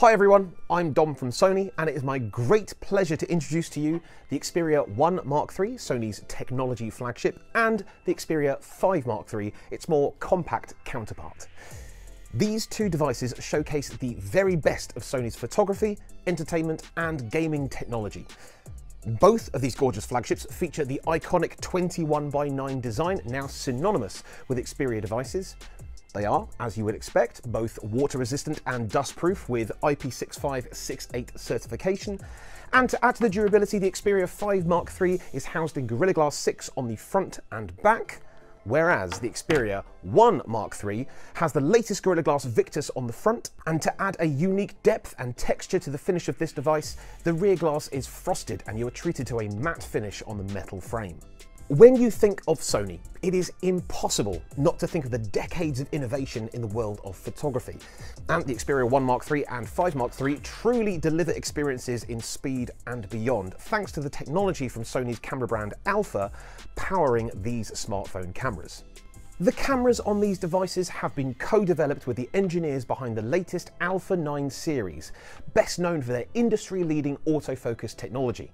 Hi everyone, I'm Dom from Sony, and it is my great pleasure to introduce to you the Xperia 1 Mark III, Sony's technology flagship, and the Xperia 5 Mark III, its more compact counterpart. These two devices showcase the very best of Sony's photography, entertainment, and gaming technology. Both of these gorgeous flagships feature the iconic 21:9 design, now synonymous with Xperia devices. They are, as you would expect, both water-resistant and dust-proof with IP6568 certification. And to add to the durability, the Xperia 5 Mark III is housed in Gorilla Glass 6 on the front and back, whereas the Xperia 1 Mark III has the latest Gorilla Glass Victus on the front. And to add a unique depth and texture to the finish of this device, the rear glass is frosted and you are treated to a matte finish on the metal frame. When you think of Sony, it is impossible not to think of the decades of innovation in the world of photography. And the Xperia 1 Mark III and 5 Mark III truly deliver experiences in speed and beyond, thanks to the technology from Sony's camera brand Alpha powering these smartphone cameras. The cameras on these devices have been co-developed with the engineers behind the latest Alpha 9 series, best known for their industry-leading autofocus technology.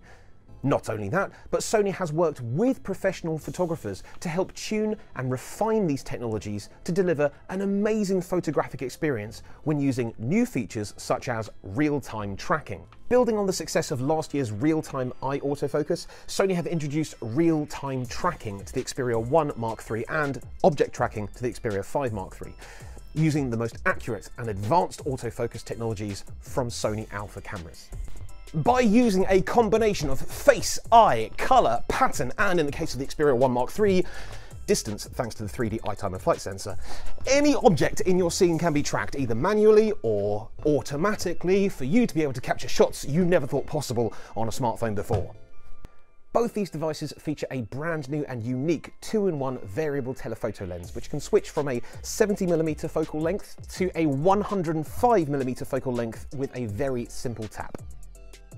Not only that, but Sony has worked with professional photographers to help tune and refine these technologies to deliver an amazing photographic experience when using new features such as real-time tracking. Building on the success of last year's real-time eye autofocus, Sony have introduced real-time tracking to the Xperia 1 Mark III and object tracking to the Xperia 5 Mark III, using the most accurate and advanced autofocus technologies from Sony Alpha cameras. By using a combination of face, eye, colour, pattern, and in the case of the Xperia 1 Mark III, distance thanks to the 3D eye time and flight sensor, any object in your scene can be tracked either manually or automatically for you to be able to capture shots you never thought possible on a smartphone before. Both these devices feature a brand new and unique 2-in-1 variable telephoto lens, which can switch from a 70mm focal length to a 105mm focal length with a very simple tap.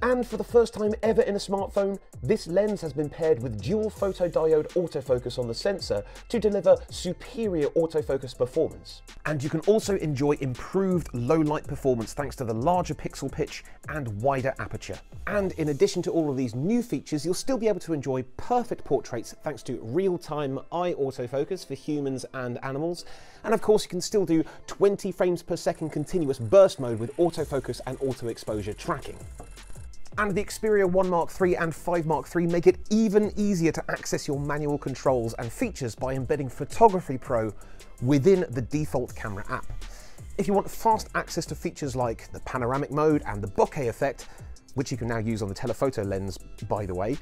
And for the first time ever in a smartphone, this lens has been paired with dual photodiode autofocus on the sensor to deliver superior autofocus performance. And you can also enjoy improved low light performance thanks to the larger pixel pitch and wider aperture. And in addition to all of these new features, you'll still be able to enjoy perfect portraits thanks to real-time eye autofocus for humans and animals. And of course, you can still do 20 frames per second continuous burst mode with autofocus and auto exposure tracking. And the Xperia 1 Mark III and 5 Mark III make it even easier to access your manual controls and features by embedding Photography Pro within the default camera app. If you want fast access to features like the panoramic mode and the bokeh effect, which you can now use on the telephoto lens, by the way,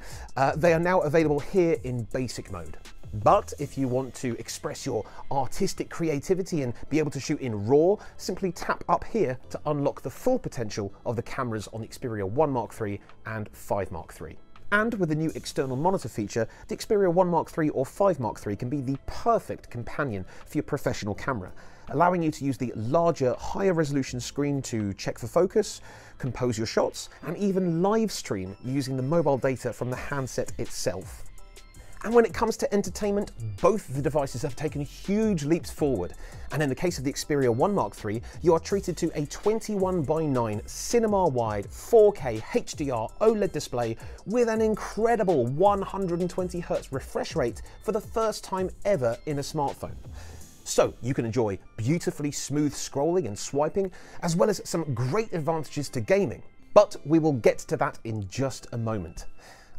they are now available here in basic mode. But if you want to express your artistic creativity and be able to shoot in RAW, simply tap up here to unlock the full potential of the cameras on the Xperia 1 Mark III and 5 Mark III. And with the new external monitor feature, the Xperia 1 Mark III or 5 Mark III can be the perfect companion for your professional camera, allowing you to use the larger, higher resolution screen to check for focus, compose your shots, and even live stream using the mobile data from the handset itself. And when it comes to entertainment, both the devices have taken huge leaps forward. And in the case of the Xperia 1 Mark III, you are treated to a 21:9 cinema-wide 4K HDR OLED display with an incredible 120Hz refresh rate for the first time ever in a smartphone. So you can enjoy beautifully smooth scrolling and swiping, as well as some great advantages to gaming. But we will get to that in just a moment.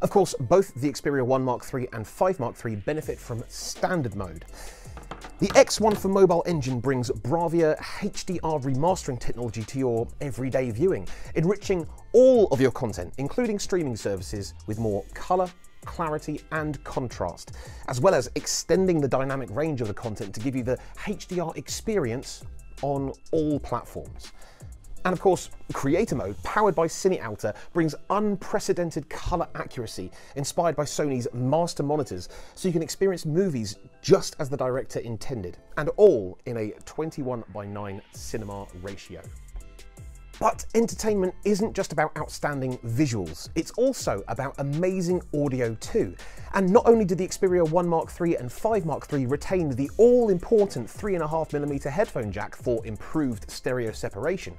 Of course, both the Xperia 1 Mark III and 5 Mark III benefit from standard mode. The X1 for Mobile engine brings Bravia HDR remastering technology to your everyday viewing, enriching all of your content, including streaming services, with more colour, clarity and contrast, as well as extending the dynamic range of the content to give you the HDR experience on all platforms. And of course, Creator Mode, powered by Cine Alta, brings unprecedented colour accuracy, inspired by Sony's master monitors, so you can experience movies just as the director intended, and all in a 21:9 cinema ratio. But entertainment isn't just about outstanding visuals, it's also about amazing audio too. And not only did the Xperia 1 Mark III and 5 Mark III retain the all-important 3.5mm headphone jack for improved stereo separation,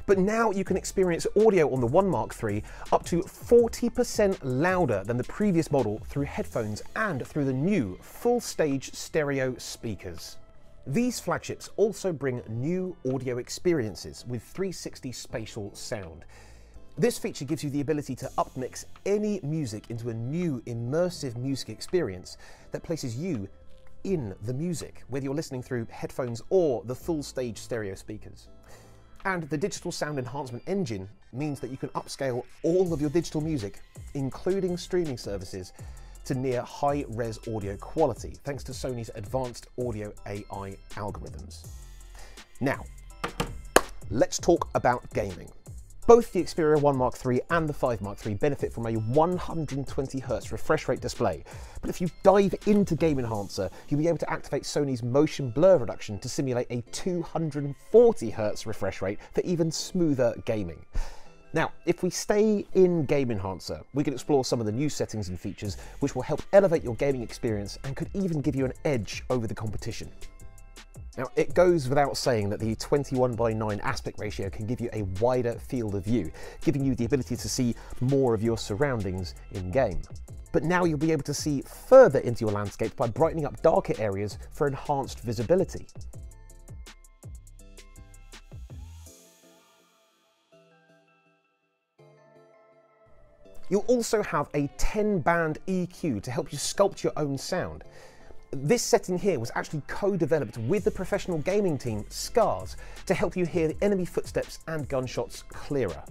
but now you can experience audio on the 1 Mark III up to 40% louder than the previous model through headphones and through the new full-stage stereo speakers. These flagships also bring new audio experiences with 360 spatial sound. This feature gives you the ability to upmix any music into a new immersive music experience that places you in the music, whether you're listening through headphones or the full stage stereo speakers. And the digital sound enhancement engine means that you can upscale all of your digital music, including streaming services, to near high-res audio quality, thanks to Sony's advanced audio AI algorithms. Now, let's talk about gaming. Both the Xperia 1 Mark III and the 5 Mark III benefit from a 120Hz refresh rate display, but if you dive into Game Enhancer, you'll be able to activate Sony's motion blur reduction to simulate a 240Hz refresh rate for even smoother gaming. Now, if we stay in Game Enhancer, we can explore some of the new settings and features which will help elevate your gaming experience and could even give you an edge over the competition. Now, it goes without saying that the 21:9 aspect ratio can give you a wider field of view, giving you the ability to see more of your surroundings in-game. But now you'll be able to see further into your landscape by brightening up darker areas for enhanced visibility. You'll also have a 10-band EQ to help you sculpt your own sound. This setting here was actually co-developed with the professional gaming team Scars to help you hear the enemy footsteps and gunshots clearer.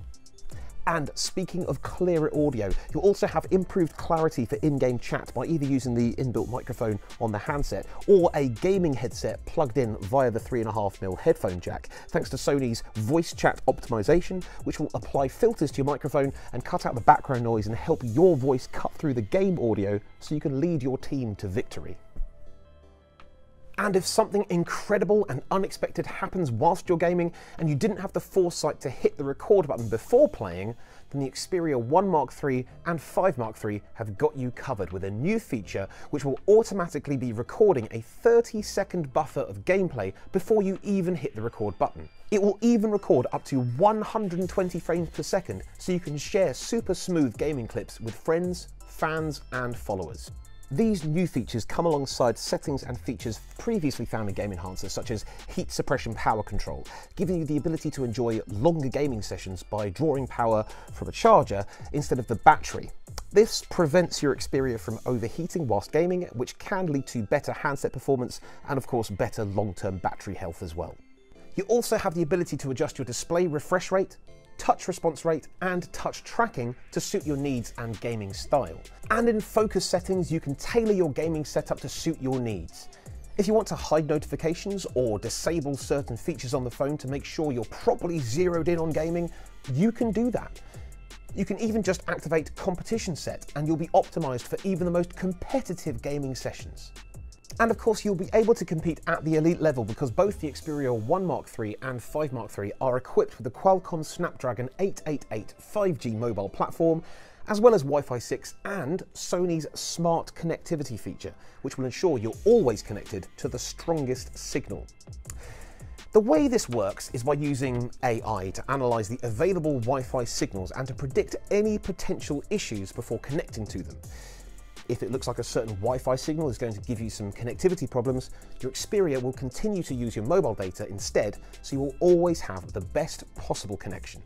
And speaking of clearer audio, you'll also have improved clarity for in-game chat by either using the inbuilt microphone on the handset or a gaming headset plugged in via the 3.5mm headphone jack, thanks to Sony's voice chat optimization, which will apply filters to your microphone and cut out the background noise and help your voice cut through the game audio so you can lead your team to victory. And if something incredible and unexpected happens whilst you're gaming and you didn't have the foresight to hit the record button before playing, then the Xperia 1 Mark III and 5 Mark III have got you covered with a new feature which will automatically be recording a 30-second buffer of gameplay before you even hit the record button. It will even record up to 120 frames per second so you can share super smooth gaming clips with friends, fans and followers. These new features come alongside settings and features previously found in Game Enhancer, such as heat suppression power control, giving you the ability to enjoy longer gaming sessions by drawing power from a charger instead of the battery. This prevents your Xperia from overheating whilst gaming, which can lead to better handset performance and of course better long-term battery health as well. You also have the ability to adjust your display refresh rate, touch response rate and touch tracking to suit your needs and gaming style. And in focus settings, you can tailor your gaming setup to suit your needs. If you want to hide notifications or disable certain features on the phone to make sure you're properly zeroed in on gaming, you can do that. You can even just activate competition set and you'll be optimized for even the most competitive gaming sessions. And of course, you'll be able to compete at the elite level because both the Xperia 1 Mark III and 5 Mark III are equipped with the Qualcomm Snapdragon 888 5G mobile platform, as well as Wi-Fi 6 and Sony's smart connectivity feature, which will ensure you're always connected to the strongest signal. The way this works is by using AI to analyse the available Wi-Fi signals and to predict any potential issues before connecting to them. If it looks like a certain Wi-Fi signal is going to give you some connectivity problems, your Xperia will continue to use your mobile data instead, so you will always have the best possible connection.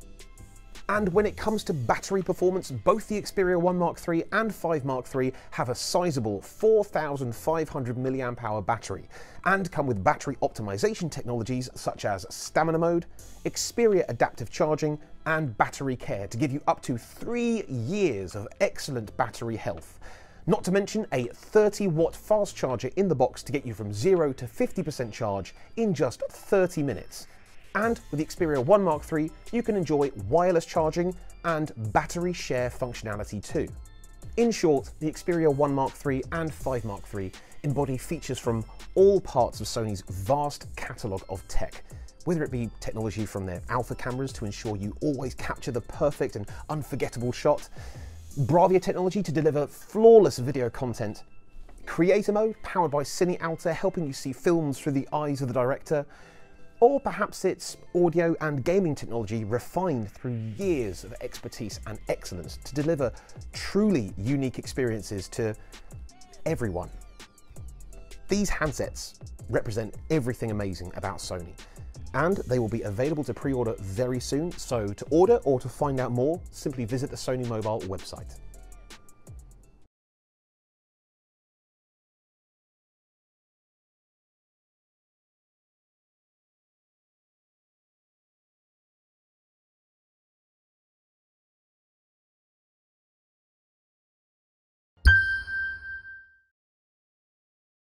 And when it comes to battery performance, both the Xperia 1 Mark III and 5 Mark III have a sizable 4,500 mAh battery and come with battery optimization technologies such as stamina mode, Xperia adaptive charging and battery care to give you up to 3 years of excellent battery health. Not to mention a 30-watt fast charger in the box to get you from 0 to 50% charge in just 30 minutes. And with the Xperia 1 Mark III, you can enjoy wireless charging and battery share functionality too. In short, the Xperia 1 Mark III and 5 Mark III embody features from all parts of Sony's vast catalogue of tech, Whether it be technology from their alpha cameras to ensure you always capture the perfect and unforgettable shot, Bravia technology to deliver flawless video content, Creator Mode powered by Cine Alta helping you see films through the eyes of the director, or perhaps it's audio and gaming technology refined through years of expertise and excellence to deliver truly unique experiences to everyone. These handsets represent everything amazing about Sony, and they will be available to pre-order very soon, so to order or to find out more, simply visit the Sony Mobile website.